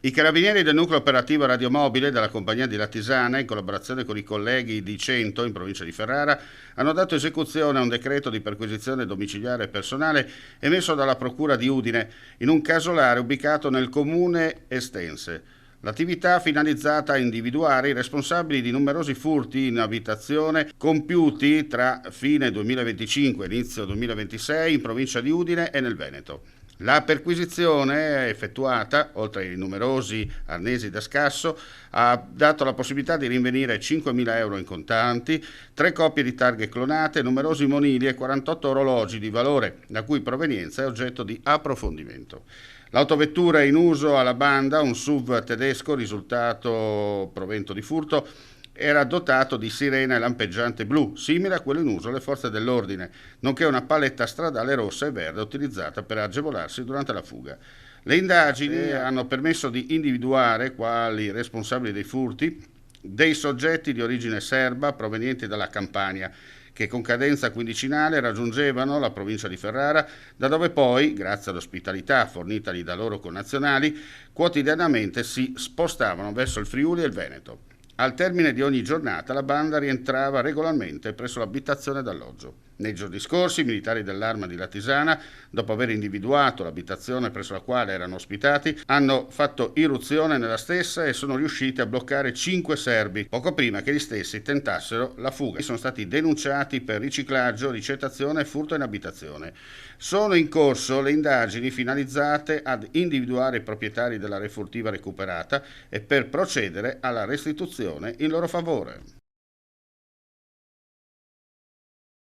I carabinieri del nucleo operativo radiomobile della compagnia di Latisana, in collaborazione con i colleghi di Cento, in provincia di Ferrara, hanno dato esecuzione a un decreto di perquisizione domiciliare personale emesso dalla Procura di Udine, in un casolare ubicato nel comune Estense. L'attività finalizzata a individuare i responsabili di numerosi furti in abitazione compiuti tra fine 2025 e inizio 2026 in provincia di Udine e nel Veneto. La perquisizione effettuata, oltre ai numerosi arnesi da scasso, ha dato la possibilità di rinvenire 5.000 euro in contanti, 3 coppie di targhe clonate, numerosi monili e 48 orologi di valore, la cui provenienza è oggetto di approfondimento. L'autovettura in uso alla banda, un SUV tedesco risultato provento di furto, era dotato di sirena e lampeggiante blu, simile a quello in uso alle forze dell'ordine, nonché una paletta stradale rossa e verde utilizzata per agevolarsi durante la fuga. Le indagini hanno permesso di individuare quali responsabili dei furti dei soggetti di origine serba provenienti dalla Campania, che con cadenza quindicinale raggiungevano la provincia di Ferrara, da dove poi, grazie all'ospitalità fornitagli da loro connazionali, quotidianamente si spostavano verso il Friuli e il Veneto. Al termine di ogni giornata la banda rientrava regolarmente presso l'abitazione d'alloggio. Nei giorni scorsi i militari dell'Arma di Latisana, dopo aver individuato l'abitazione presso la quale erano ospitati, hanno fatto irruzione nella stessa e sono riusciti a bloccare 5 serbi, poco prima che gli stessi tentassero la fuga. Sono stati denunciati per riciclaggio, ricettazione e furto in abitazione. Sono in corso le indagini finalizzate ad individuare i proprietari della refurtiva recuperata e per procedere alla restituzione in loro favore.